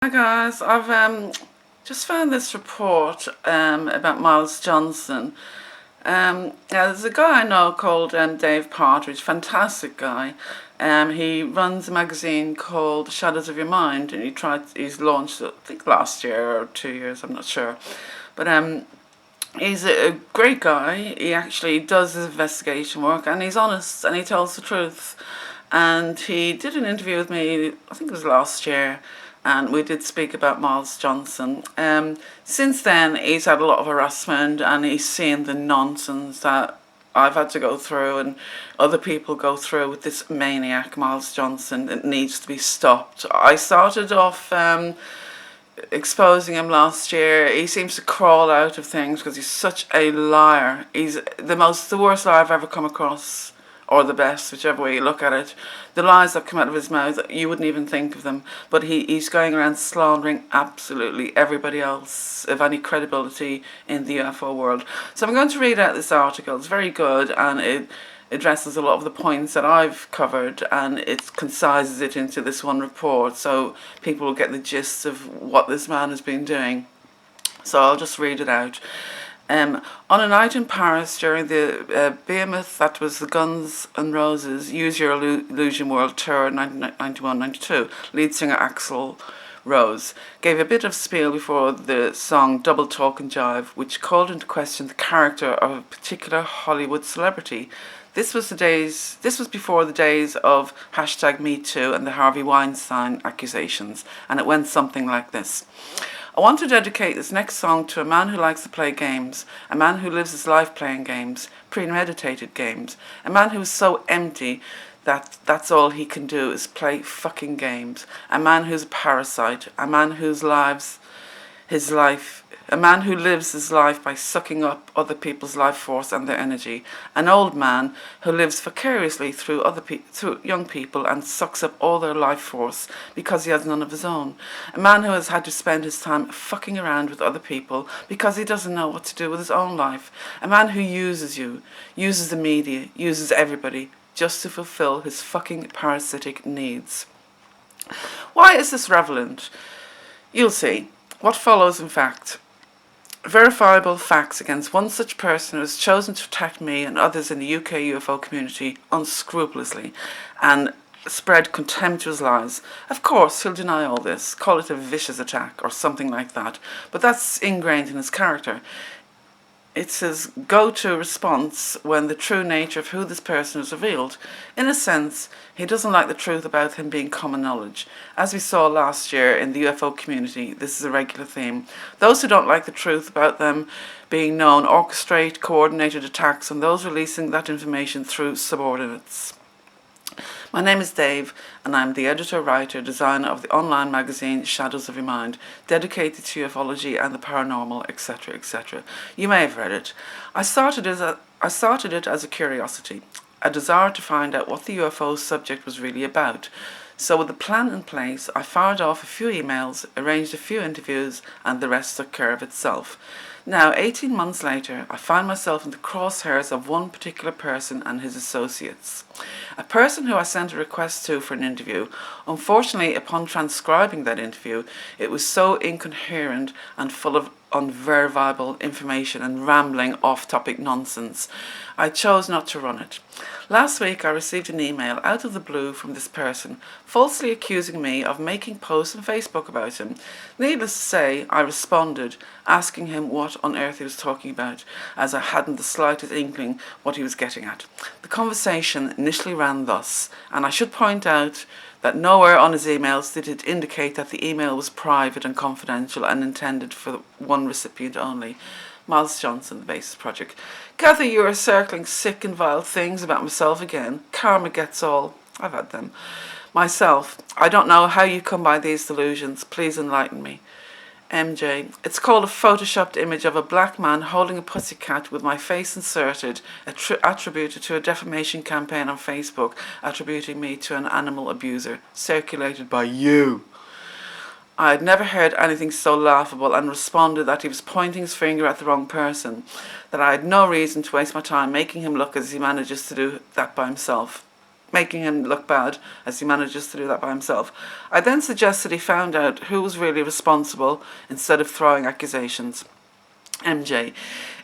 Hi guys, I've just found this report about Miles Johnston. There's a guy I know called Dave Partridge, fantastic guy. He runs a magazine called Shadows of Your Mind, and he's launched it, I think last year or 2 years, I'm not sure. But he's a great guy. He actually does his investigation work, and he's honest, and he tells the truth. And he did an interview with me, I think it was last year, and we did speak about Miles Johnston. Since then, he's had a lot of harassment, and he's seen the nonsense that I've had to go through and other people go through with this maniac, Miles Johnston. It needs to be stopped. I started off exposing him last year. He seems to crawl out of things because he's such a liar. He's the worst liar I've ever come across, or the best, whichever way you look at it. The lies that come out of his mouth, you wouldn't even think of them. But he's going around slandering absolutely everybody else of any credibility in the UFO world. So I'm going to read out this article. It's very good, and it addresses a lot of the points that I've covered, and it concises it into this one report, so people will get the gist of what this man has been doing. So I'll just read it out. On a night in Paris during the behemoth that was the Guns N' Roses Use Your Illusion World Tour 1991-92, lead singer Axl Rose gave a bit of spiel before the song Double Talk and Jive, which called into question the character of a particular Hollywood celebrity. This was before the days of #MeToo and the Harvey Weinstein accusations, and it went something like this. I want to dedicate this next song to a man who likes to play games, a man who lives his life playing games, premeditated games, a man who is so empty that that's all he can do is play fucking games, a man who's a parasite, a man who lives his life by sucking up other people's life force and their energy, an old man who lives vicariously through through young people and sucks up all their life force because he has none of his own, a man who has had to spend his time fucking around with other people because he doesn't know what to do with his own life, a man who uses you, uses the media, uses everybody just to fulfill his fucking parasitic needs. Why is this relevant? You'll see. What follows, in fact, verifiable facts against one such person who has chosen to attack me and others in the UK UFO community unscrupulously and spread contemptuous lies. Of course, he'll deny all this, call it a vicious attack or something like that, but that's ingrained in his character. It's his go-to response when the true nature of who this person is revealed. In a sense, he doesn't like the truth about him being common knowledge. As we saw last year in the UFO community, this is a regular theme. Those who don't like the truth about them being known orchestrate coordinated attacks on those releasing that information through subordinates. My name is Dave, and I'm the editor, writer, designer of the online magazine Shadows of Your Mind, dedicated to ufology and the paranormal, etc., etc. You may have read it. I started it as a curiosity, a desire to find out what the UFO subject was really about. So with the plan in place, I fired off a few emails, arranged a few interviews, and the rest took care of itself. Now, 18 months later, I find myself in the crosshairs of one particular person and his associates. A person who I sent a request to for an interview. Unfortunately, upon transcribing that interview, it was so incoherent and full of unverifiable information and rambling off-topic nonsense. I chose not to run it. Last week I received an email out of the blue from this person, falsely accusing me of making posts on Facebook about him. Needless to say, I responded, asking him what on earth he was talking about, as I hadn't the slightest inkling what he was getting at. The conversation initially ran thus, and I should point out that nowhere on his emails did it indicate that the email was private and confidential and intended for one recipient only. Miles Johnston, The Basis Project. Gather you are circling sick and vile things about myself again. Karma gets all. I've had them. Myself. I don't know how you come by these delusions. Please enlighten me. MJ. It's called a photoshopped image of a black man holding a pussycat with my face inserted, attributed to a defamation campaign on Facebook, attributing me to an animal abuser, circulated by you. I had never heard anything so laughable and responded that he was pointing his finger at the wrong person, that I had no reason to waste my time making him look as he manages to do that by himself. making him look bad, as he manages to do that by himself. I then suggested he found out who was really responsible instead of throwing accusations. MJ: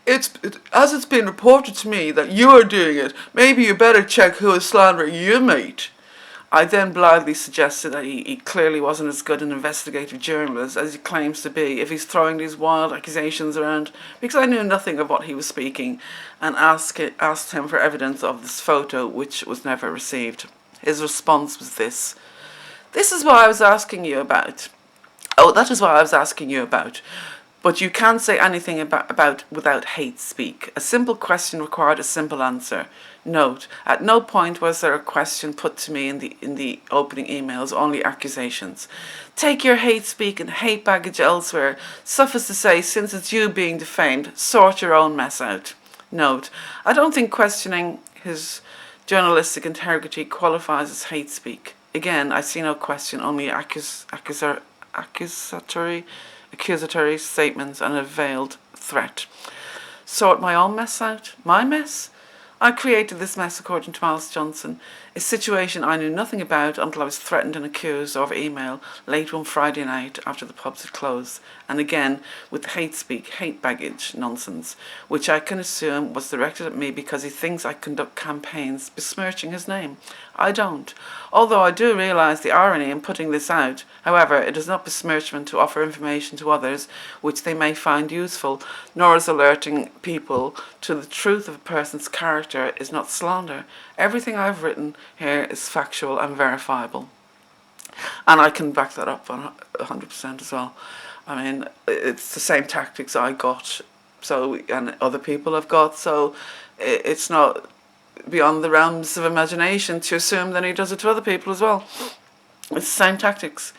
as it's been reported to me that you are doing it, maybe you better check who is slandering you, mate. I then blithely suggested that he clearly wasn't as good an investigative journalist as he claims to be if he's throwing these wild accusations around, because I knew nothing of what he was speaking, and asked him for evidence of this photo, which was never received. His response was this: "This is what I was asking you about. Oh, that is what I was asking you about. But you can't say anything about without hate speak. A simple question required a simple answer. Note: at no point was there a question put to me in the opening emails, only accusations. Take your hate speak and hate baggage elsewhere. Suffice to say, since it's you being defamed, sort your own mess out." Note: I don't think questioning his journalistic integrity qualifies as hate speak. Again, I see no question, only accusatory statements and a veiled threat. Sort my own mess out? My mess? I created this mess, according to Miles Johnston, a situation I knew nothing about until I was threatened and accused over email late one Friday night after the pubs had closed, and again with hate speak, hate baggage nonsense, which I can assume was directed at me because he thinks I conduct campaigns besmirching his name. I don't, although I do realise the irony in putting this out. However, it is not besmirchment to offer information to others which they may find useful, nor is alerting people to the truth of a person's character is not slander. Everything I've written here is factual and verifiable. And I can back that up 100% as well. I mean, it's the same tactics I got, so, and other people have got, so it's not beyond the realms of imagination to assume that he does it to other people as well. It's the same tactics.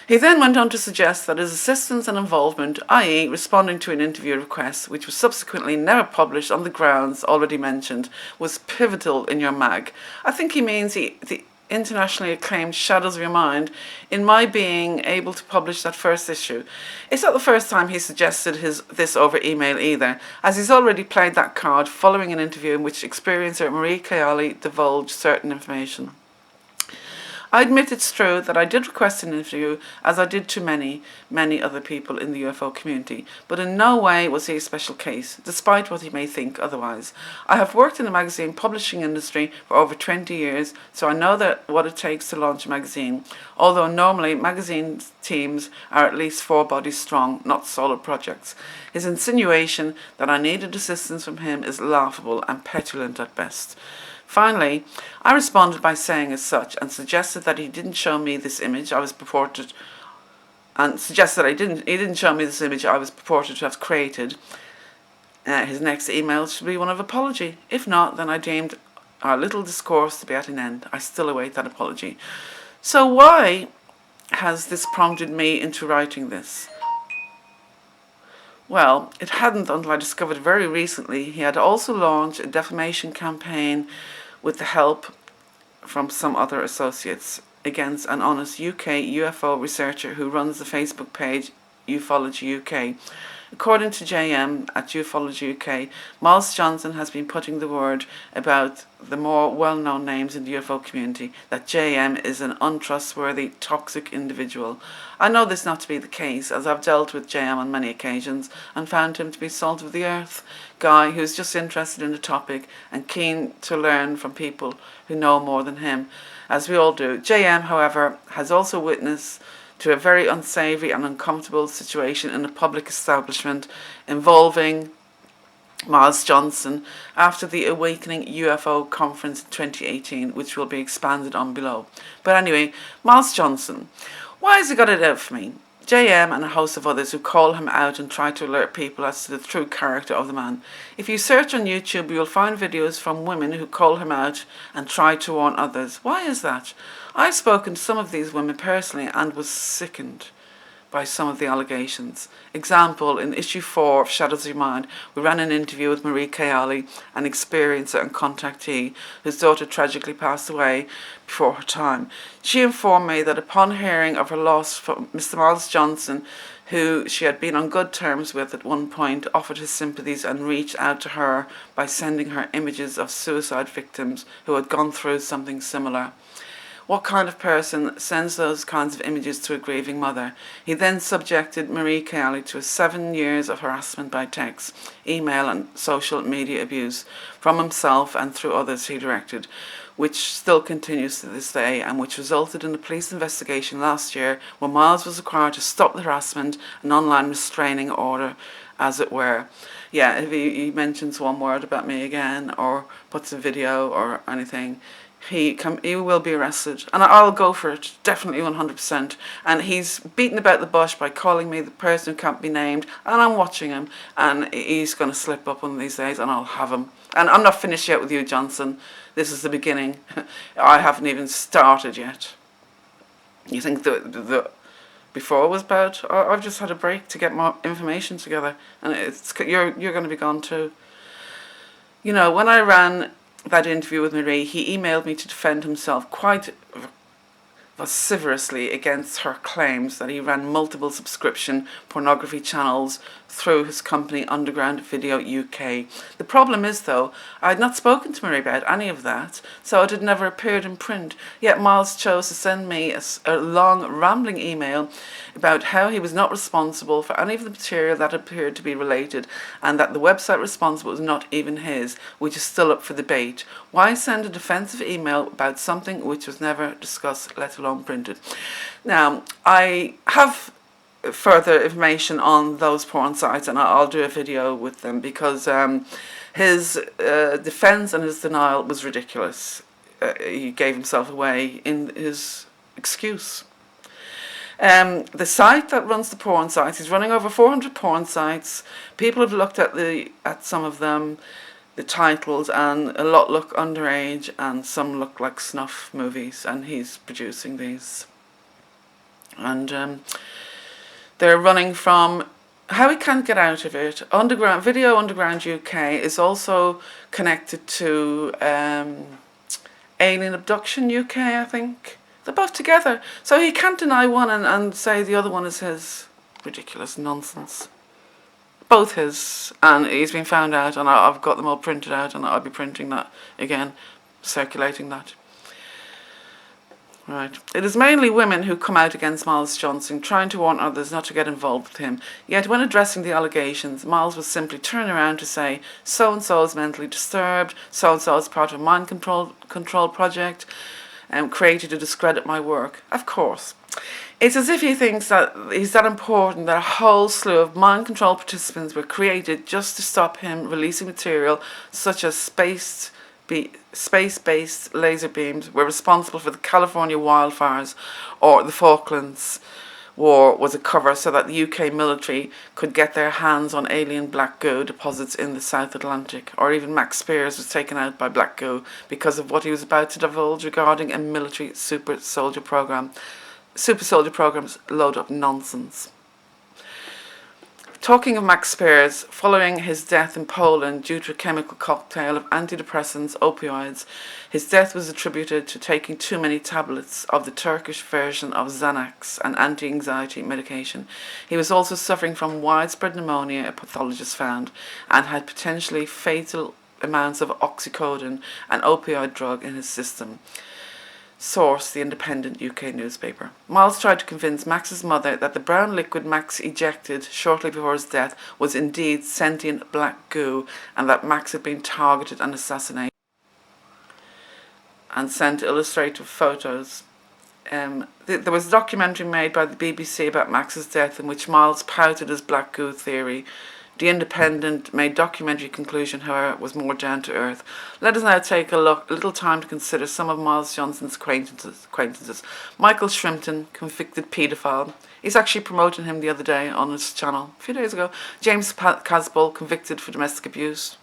He then went on to suggest that his assistance and involvement, i.e. responding to an interview request, which was subsequently never published on the grounds already mentioned, was pivotal in your mag. I think he means the internationally acclaimed Shadows of Your Mind in my being able to publish that first issue. It's not the first time he suggested this over email either, as he's already played that card following an interview in which experiencer Marie Kayali divulged certain information. I admit it's true that I did request an interview, as I did to many, many other people in the UFO community, but in no way was he a special case, despite what he may think otherwise. I have worked in the magazine publishing industry for over 20 years, so I know what it takes to launch a magazine, although normally magazine teams are at least 4 bodies strong, not solo projects. His insinuation that I needed assistance from him is laughable and petulant at best. Finally, I responded by saying as such, and suggested that he didn't show me this image I was purported, to have created. His next email should be one of apology. If not, then I deemed our little discourse to be at an end. I still await that apology. So why has this prompted me into writing this? Well, it hadn't until I discovered very recently he had also launched a defamation campaign with the help from some other associates against an honest UK UFO researcher who runs the Facebook page Ufology UK. According to JM at Ufology UK, Miles Johnston has been putting the word about the more well-known names in the UFO community that JM is an untrustworthy, toxic individual. I know this not to be the case, as I've dealt with JM on many occasions and found him to be salt of the earth guy who's just interested in the topic and keen to learn from people who know more than him, as we all do. JM, however, has also witnessed to a very unsavoury and uncomfortable situation in a public establishment involving Miles Johnston after the Awakening UFO conference in 2018, which will be expanded on below. But anyway, Miles Johnston. Why has he got it out for me? JM and a host of others who call him out and try to alert people as to the true character of the man. If you search on YouTube, you will find videos from women who call him out and try to warn others. Why is that? I've spoken to some of these women personally and was sickened by some of the allegations. Example, in issue 4 of Shadows of Your Mind, we ran an interview with Marie Kayali, an experiencer and contactee whose daughter tragically passed away before her time. She informed me that upon hearing of her loss from Mr. Miles Johnston, who she had been on good terms with at one point, offered his sympathies and reached out to her by sending her images of suicide victims who had gone through something similar. What kind of person sends those kinds of images to a grieving mother? He then subjected Marie Kayali to 7 years of harassment by text, email and social media abuse from himself and through others he directed, which still continues to this day and which resulted in a police investigation last year where Miles was required to stop the harassment, an online restraining order, as it were. Yeah, if he mentions one word about me again or puts a video or anything, he will be arrested, and I'll go for it, definitely 100%. And he's beaten about the bush by calling me the person who can't be named, and I'm watching him, and he's going to slip up one of these days, and I'll have him. And I'm not finished yet with you, Johnston. This is the beginning. I haven't even started yet. You think the before was bad? I've just had a break to get more information together, and you're going to be gone too. You know, when I ran that interview with Marie, he emailed me to defend himself quite vociferously against her claims that he ran multiple subscription pornography channels through his company Underground Video UK. The problem is, though, I had not spoken to Marie about any of that, so it had never appeared in print. Yet Miles chose to send me a long, rambling email about how he was not responsible for any of the material that appeared to be related, and that the website responsible was not even his, which is still up for debate. Why send a defensive email about something which was never discussed, let alone printed? Now, I have further information on those porn sites, and I'll do a video with them, because his defense and his denial was ridiculous. He gave himself away in his excuse. The site that runs the porn sites, he's running over 400 porn sites. People have looked at some of them, the titles, and a lot look underage and some look like snuff movies, and he's producing these. And they're running from, how he can't get out of it, Video Underground UK is also connected to Alien Abduction UK, I think. They're both together. So he can't deny one and say the other one is his. Ridiculous nonsense. Both his. And he's been found out, and I've got them all printed out, and I'll be printing that again, circulating that. Right. It is mainly women who come out against Miles Johnston, trying to warn others not to get involved with him. Yet when addressing the allegations, Miles would simply turn around to say, so-and-so is mentally disturbed, so-and-so is part of a mind control project, created to discredit my work. Of course. It's as if he thinks that he's that important that a whole slew of mind control participants were created just to stop him releasing material such as space-based laser beams were responsible for the California wildfires, or the Falklands War was a cover so that the UK military could get their hands on alien black goo deposits in the South Atlantic, or even MAXSPIERS was taken out by black goo because of what he was about to divulge regarding a military super soldier program. Super soldier programs load up nonsense. Talking of MAXSPIERS, following his death in Poland due to a chemical cocktail of antidepressants, opioids, his death was attributed to taking too many tablets of the Turkish version of Xanax, an anti-anxiety medication. He was also suffering from widespread pneumonia, a pathologist found, and had potentially fatal amounts of oxycodone, an opioid drug, in his system. Source, the Independent UK newspaper. Miles tried to convince Max's mother that the brown liquid Max ejected shortly before his death was indeed sentient black goo, and that Max had been targeted and assassinated, and sent illustrative photos. There was a documentary made by the BBC about Max's death in which Miles pouted his black goo theory. The Independent made documentary conclusion, however, was more down to earth. Let us now take a little time to consider some of Miles Johnston's acquaintances. Michael Shrimpton, convicted paedophile. He's actually promoting him the other day on his channel, a few days ago. James Casboll, convicted for domestic abuse.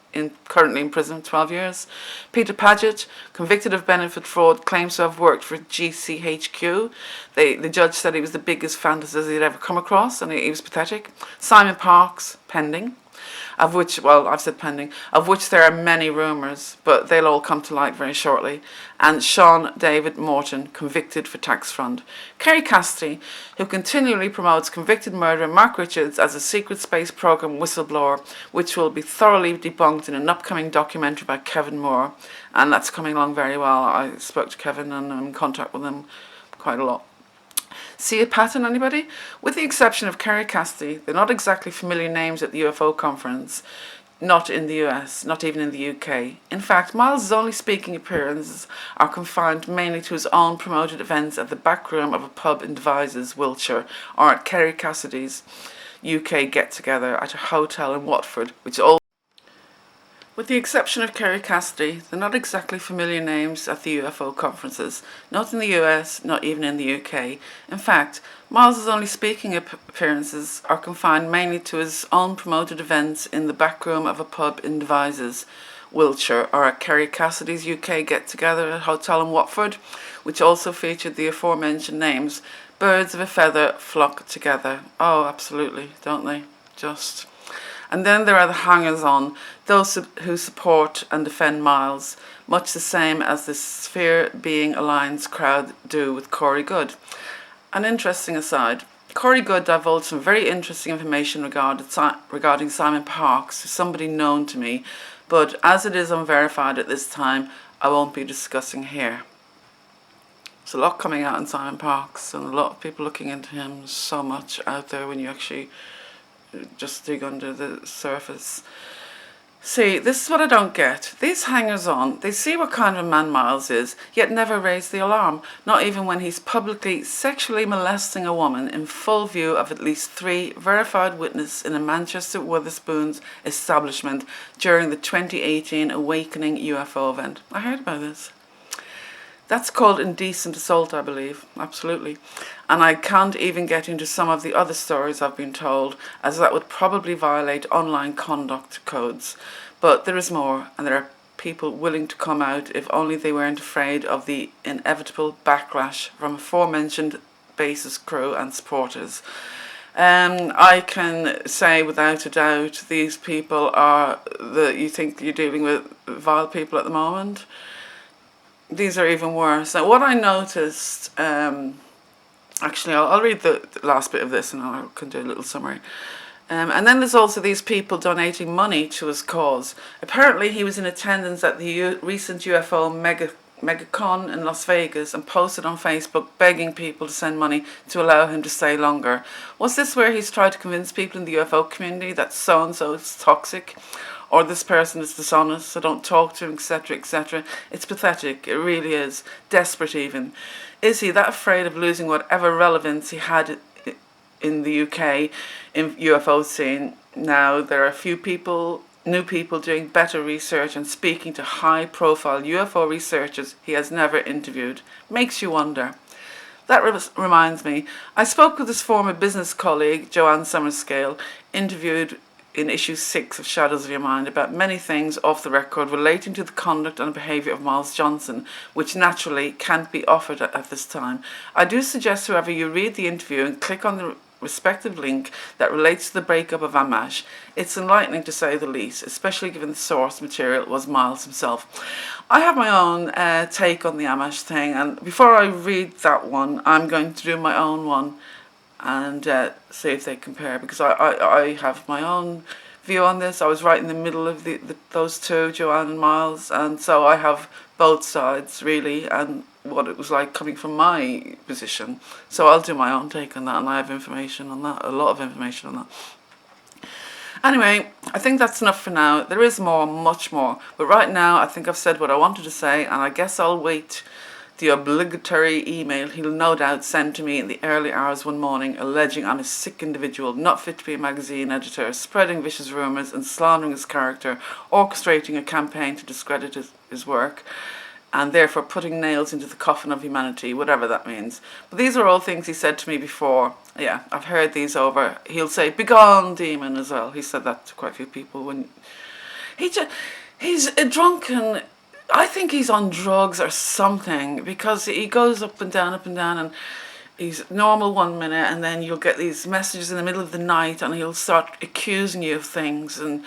currently in prison, 12 years. Peter Paget, convicted of benefit fraud, claims to have worked for GCHQ. The judge said he was the biggest fantasist he'd ever come across, and he was pathetic. Simon Parkes, pending. Of which, well, I've said pending, of which there are many rumours, but they'll all come to light very shortly. And Sean David Morton, convicted for tax fraud. Kerry Cassidy, who continually promotes convicted murderer Mark Richards as a secret space program whistleblower, which will be thoroughly debunked in an upcoming documentary by Kevin Moore. And that's coming along very well. I spoke to Kevin and I'm in contact with him quite a lot. See a pattern, anybody? With the exception of Kerry Cassidy, they're not exactly familiar names at the UFO conference, not in the US, not even in the UK. In fact, Miles' only speaking appearances are confined mainly to his own promoted events at the back room of a pub in Devizes, Wiltshire, or at Kerry Cassidy's UK get-together at a hotel in Watford, which all. With the exception of Kerry Cassidy, they're not exactly familiar names at the UFO conferences, not in the US, not even in the UK. In fact, Miles' only speaking appearances are confined mainly to his own promoted events in the back room of a pub in Devizes, Wiltshire, or at Kerry Cassidy's UK get-together at a hotel in Watford, which also featured the aforementioned names. Birds of a feather flock together. Oh, absolutely, don't they? Just. And then there are the hangers-on, those who support and defend Miles, much the same as the Sphere Being Alliance crowd do with Corey Goode. An interesting aside, Corey Goode divulged some very interesting information regarding Simon Parkes, somebody known to me, but as it is unverified at this time, I won't be discussing here. There's a lot coming out on Simon Parkes and a lot of people looking into him, so much out there when you actually just dig under the surface. See, this is what I don't get. These hangers-on, they see what kind of a man Miles is, yet never raise the alarm, not even when he's publicly sexually molesting a woman in full view of at least 3 verified witnesses in a Manchester Wetherspoons establishment during the 2018 Awakening UFO event. I heard about this. That's called indecent assault, I believe, absolutely. And I can't even get into some of the other stories I've been told, as that would probably violate online conduct codes. But there is more, and there are people willing to come out if only they weren't afraid of the inevitable backlash from aforementioned base's crew and supporters. I can say without a doubt these people are you think you're dealing with vile people at the moment. These are even worse. Now, what I noticed, actually, I'll read the last bit of this and I can do a little summary. And then there's also these people donating money to his cause. Apparently, he was in attendance at the recent UFO MegaCon in Las Vegas and posted on Facebook begging people to send money to allow him to stay longer. Was this where he's tried to convince people in the UFO community that so-and-so is toxic? Or this person is dishonest, so don't talk to him, etc., etc. It's pathetic, it really is. Desperate even. Is he that afraid of losing whatever relevance he had in the UK in UFO scene? Now, there are a few people, new people doing better research and speaking to high-profile UFO researchers he has never interviewed. Makes you wonder. That reminds me, I spoke with his former business colleague, Joanne Summerscale, interviewed in issue 6 of Shadows of Your Mind about many things off the record relating to the conduct and behaviour of Miles Johnston, which naturally can't be offered at this time. I do suggest, however, you read the interview and click on the respective link that relates to the breakup of Amash. It's enlightening to say the least, especially given the source material was Miles himself. I have my own take on the Amash thing, and before I read that one, I'm going to do my own one and see if they compare, because I have my own view on this. I was right in the middle of those two, Joanne and Miles, and so I have both sides really and what it was like coming from my position. So I'll do my own take on that, and I have information on that, a lot of information on that. Anyway, I think that's enough for now. There is more, much more, but right now I think I've said what I wanted to say, and I guess I'll wait the obligatory email he'll no doubt send to me in the early hours one morning, alleging I'm a sick individual, not fit to be a magazine editor, spreading vicious rumours and slandering his character, orchestrating a campaign to discredit his work, and therefore putting nails into the coffin of humanity, whatever that means. But these are all things he said to me before. Yeah, I've heard these over. He'll say, "Begone, demon," as well. He said that to quite a few people when He's a drunken. I think he's on drugs or something, because he goes up and down, and he's normal 1 minute, and then you'll get these messages in the middle of the night, and he'll start accusing you of things and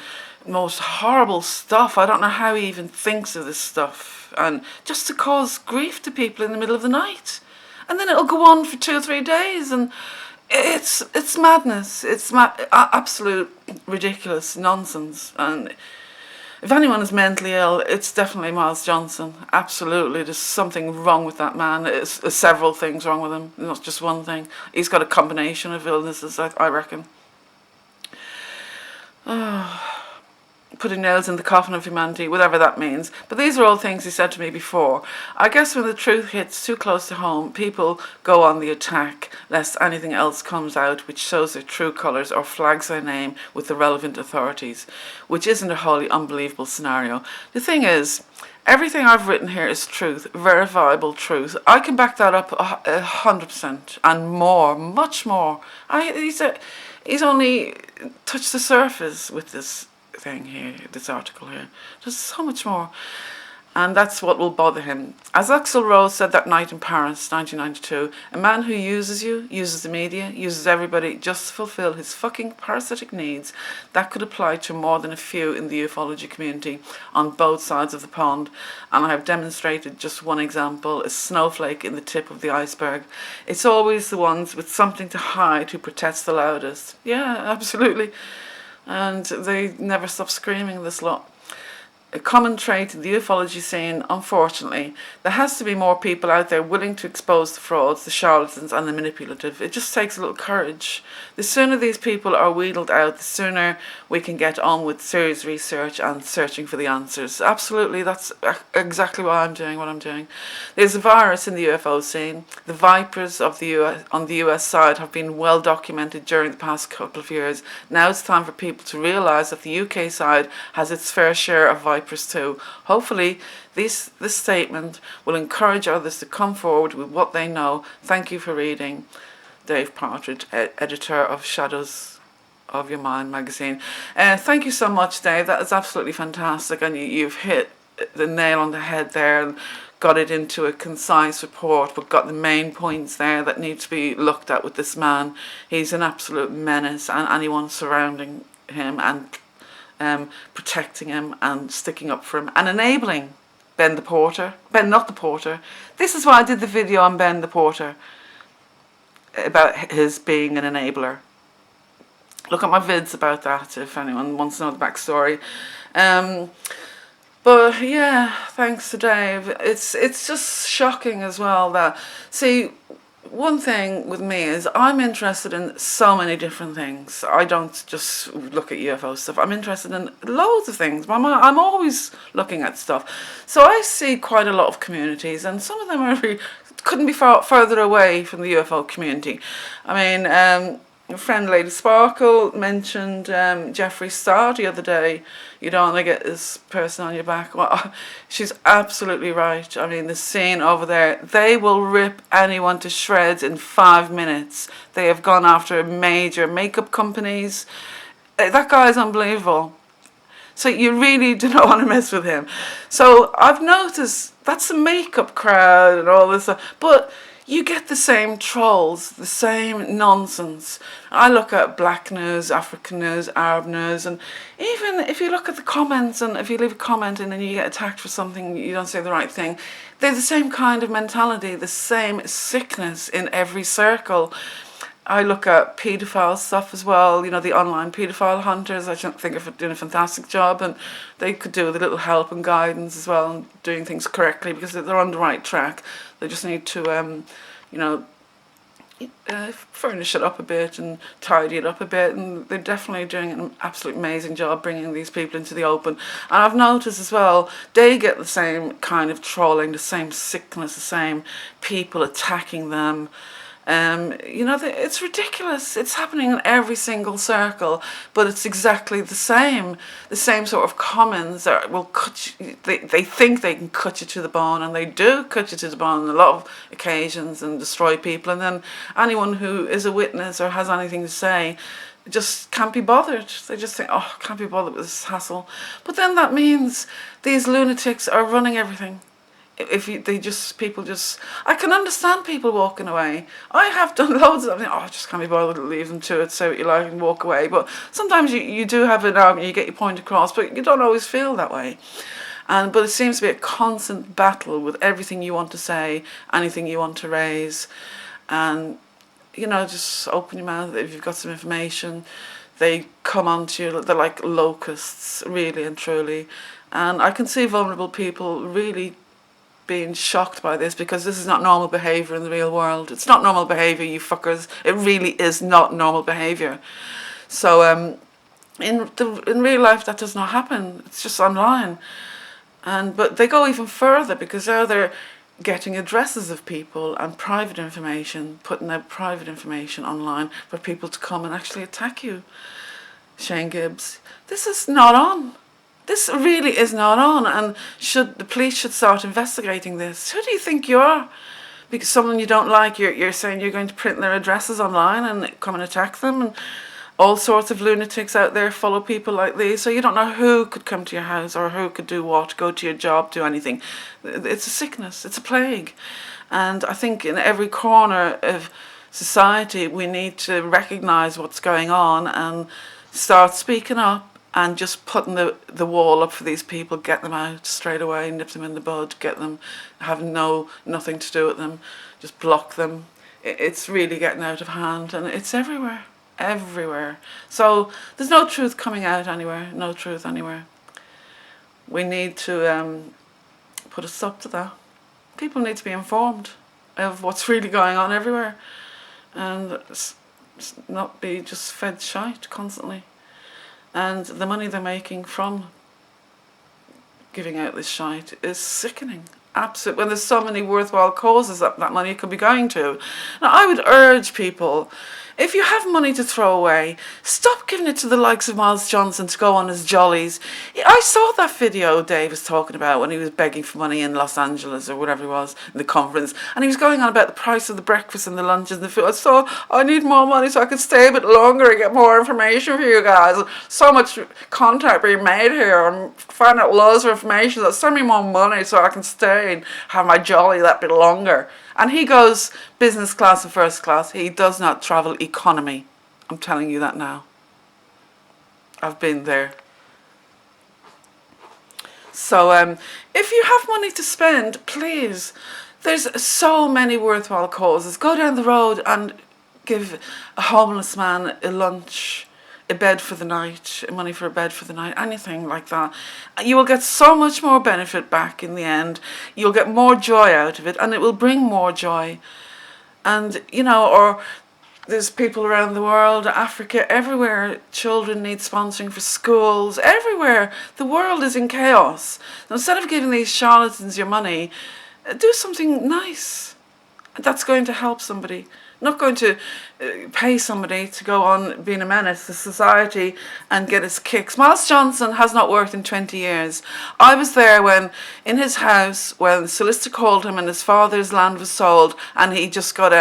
most horrible stuff. I don't know how he even thinks of this stuff, and just to cause grief to people in the middle of the night, and then it'll go on for 2 or 3 days, and it's madness. It's absolute ridiculous nonsense. And if anyone is mentally ill, it's definitely Miles Johnston. Absolutely, there's something wrong with that man. There's several things wrong with him, not just one thing. He's got a combination of illnesses, I reckon. Putting nails in the coffin of humanity, whatever that means. But these are all things he said to me before. I guess when the truth hits too close to home, people go on the attack, lest anything else comes out which shows their true colours or flags their name with the relevant authorities, which isn't a wholly unbelievable scenario. The thing is, everything I've written here is truth, verifiable truth. I can back that up 100% and more, much more. He's only touched the surface with this thing here, this article here. There's so much more, and that's what will bother him. As Axl Rose said that night in Paris, 1992, a man who uses you, uses the media, uses everybody just to fulfill his fucking parasitic needs, that could apply to more than a few in the ufology community on both sides of the pond, and I have demonstrated just one example, a snowflake in the tip of the iceberg. It's always the ones with something to hide who protest the loudest. Yeah, absolutely. And they never stop screaming, this lot. A common trait in the ufology scene, unfortunately. There has to be more people out there willing to expose the frauds, the charlatans and the manipulative. It just takes a little courage. The sooner these people are wheedled out, the sooner we can get on with serious research and searching for the answers. Absolutely, that's exactly why I'm doing what I'm doing. There's a virus in the UFO scene. The vipers of the US, on the US side, have been well documented during the past couple of years. Now it's time for people to realise that the UK side has its fair share of vipers too. Hopefully this statement will encourage others to come forward with what they know. Thank you for reading. Dave Partridge, editor of Shadows of Your Mind magazine. Thank you so much, Dave. That is absolutely fantastic, and you've hit the nail on the head there and got it into a concise report, but got the main points there that need to be looked at with this man. He's an absolute menace, and anyone surrounding him and protecting him and sticking up for him and enabling Ben the Porter. Ben, not the Porter. This is why I did the video on Ben the Porter, about his being an enabler. Look at my vids about that if anyone wants to know the backstory. But yeah, thanks to Dave. It's just shocking as well that, see, one thing with me is I'm interested in so many different things. I don't just look at UFO stuff. I'm interested in loads of things. I'm always looking at stuff. So I see quite a lot of communities, and some of them are really, couldn't be further away from the UFO community. I mean, your friend Lady Sparkle mentioned Jeffree Star the other day. You don't want to get this person on your back. Well, she's absolutely right. I mean, the scene over there, they will rip anyone to shreds in 5 minutes. They have gone after major makeup companies. That guy is unbelievable. So you really do not want to mess with him. So I've noticed that's the makeup crowd and all this stuff. But you get the same trolls, the same nonsense. I look at black news, African news, Arab news, and even if you look at the comments, and if you leave a comment and then you get attacked for something, you don't say the right thing, they're the same kind of mentality, the same sickness in every circle. I look at paedophile stuff as well, you know, the online paedophile hunters. I think they're doing a fantastic job, and they could do with a little help and guidance as well, and doing things correctly, because they're on the right track. They just need to, you know, furnish it up a bit and tidy it up a bit, and they're definitely doing an absolutely amazing job bringing these people into the open. And I've noticed as well, they get the same kind of trolling, the same sickness, the same people attacking them. You know, it's ridiculous. It's happening in every single circle, but it's exactly the same sort of comments that will cut you. They think they can cut you to the bone, and they do cut you to the bone on a lot of occasions and destroy people. And then anyone who is a witness or has anything to say, just can't be bothered. They just think, oh, can't be bothered with this hassle. But then that means these lunatics are running everything. I can understand people walking away. I have done loads of them. Oh, I just can't be bothered to leave them to it, say what you like and walk away. But sometimes you do have an argument, you get your point across, but you don't always feel that way. But it seems to be a constant battle with everything you want to say, anything you want to raise. And, just open your mouth if you've got some information. They come onto you, they're like locusts, really and truly. And I can see vulnerable people really being shocked by this, because this is not normal behaviour in the real world. It's not normal behaviour, you fuckers. It really is not normal behaviour. So in real life that does not happen. It's just online. But they go even further, because now they're getting addresses of people and private information, putting out private information online for people to come and actually attack you. Shane Gibbs, this is not on. This really is not on, and the police should start investigating this. Who do you think you are? Because someone you don't like, you're saying you're going to print their addresses online and come and attack them, and all sorts of lunatics out there follow people like these. So you don't know who could come to your house or who could do what, go to your job, do anything. It's a sickness, it's a plague. And I think in every corner of society we need to recognise what's going on and start speaking up. And just putting the wall up for these people, get them out straight away, nip them in the bud, get them, have nothing to do with them, just block them. It's really getting out of hand, and it's everywhere, everywhere. So there's no truth coming out anywhere, no truth anywhere. We need to put a stop to that. People need to be informed of what's really going on everywhere, and not be just fed shite constantly. And the money they're making from giving out this shite is sickening. Absolutely. When there's so many worthwhile causes that money could be going to. Now, I would urge people, if you have money to throw away, stop giving it to the likes of Miles Johnston to go on his jollies. I saw that video Dave was talking about when he was begging for money in Los Angeles or whatever it was, in the conference. And he was going on about the price of the breakfast and the lunches and the food. So I need more money so I can stay a bit longer and get more information for you guys. So much contact being made here. I'm finding out loads of information. So send me more money so I can stay and have my jolly that bit longer. And he goes business class and first class. He does not travel economy. I'm telling you that now. I've been there. So if you have money to spend, please, there's so many worthwhile causes. Go down the road and give a homeless man a lunch, a bed for the night, money for a bed for the night, anything like that. You will get so much more benefit back in the end. You'll get more joy out of it, and it will bring more joy. And, or there's people around the world, Africa, everywhere, children need sponsoring for schools, everywhere. The world is in chaos. Now, instead of giving these charlatans your money, do something nice. That's going to help somebody. Not going to pay somebody to go on being a menace to society and get his kicks. Miles Johnston has not worked in 20 years. I was there when, in his house, when the solicitor called him and his father's land was sold, and he just got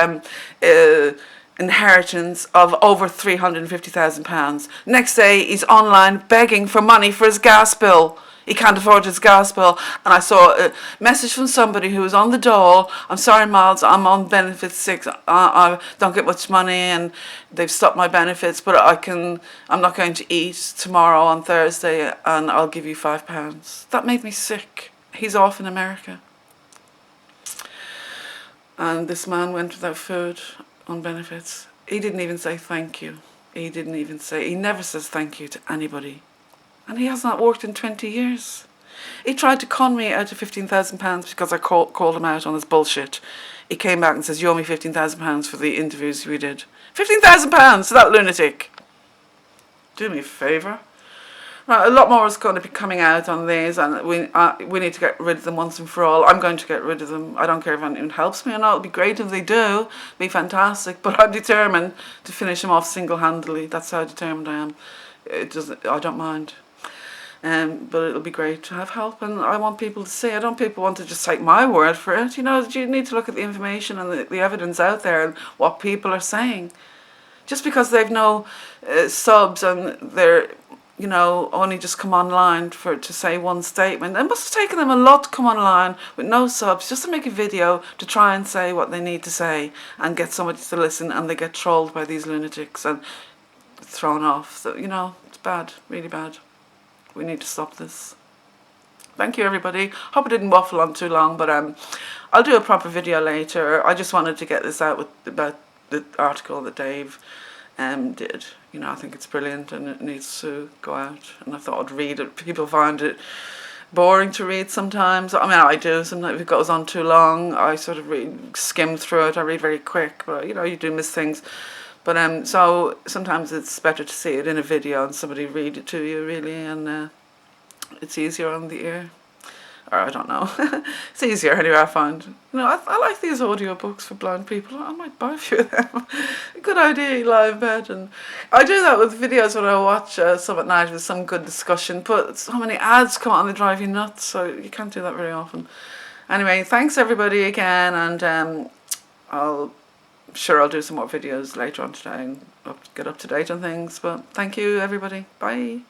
inheritance of over £350,000. Next day, he's online begging for money for his gas bill. He can't afford his gas bill. And I saw a message from somebody who was on the dole. I'm sorry, Miles, I'm on benefits 6. I don't get much money and they've stopped my benefits, but I'm not going to eat tomorrow on Thursday and I'll give you £5. That made me sick. He's off in America. And this man went without food on benefits. He didn't even say thank you. He never says thank you to anybody. And he has not worked in 20 years. He tried to con me out of £15,000 because I called him out on his bullshit. He came back and says, you owe me £15,000 for the interviews we did. £15,000 to that lunatic. Do me a favour. Right, a lot more is going to be coming out on these, and we need to get rid of them once and for all. I'm going to get rid of them. I don't care if anyone helps me or not. It'll be great if they do. It'll be fantastic. But I'm determined to finish them off single-handedly. That's how determined I am. I don't mind. But it'll be great to have help, and I want people to see. I don't want people want to just take my word for it. You need to look at the information and the evidence out there and what people are saying. Just because they've no subs, and they're, you know, only just come online to say one statement. It must have taken them a lot to come online with no subs just to make a video to try and say what they need to say and get somebody to listen, and they get trolled by these lunatics and thrown off. So, you know, it's bad, really bad. We need to stop this. Thank you, everybody. Hope I didn't waffle on too long, but I'll do a proper video later. I just wanted to get this out about the article that Dave did. You know, I think it's brilliant and it needs to go out, and I thought I'd read it. People find it boring to read sometimes. I mean, I do. Sometimes if it goes on too long, I sort of skim through it. I read very quick, but you know, you do miss things. But so sometimes it's better to see it in a video and somebody read it to you, really, and it's easier on the ear. Or I don't know. It's easier anyway, I find. You know, I like these audiobooks for blind people. I might buy a few of them. Good idea, lie in bed. And I do that with videos when I watch some at night with some good discussion, but so many ads come on, they drive you nuts, so you can't do that very often. Anyway, thanks everybody again, and I'll do some more videos later on today and get up to date on things. But thank you, everybody. Bye.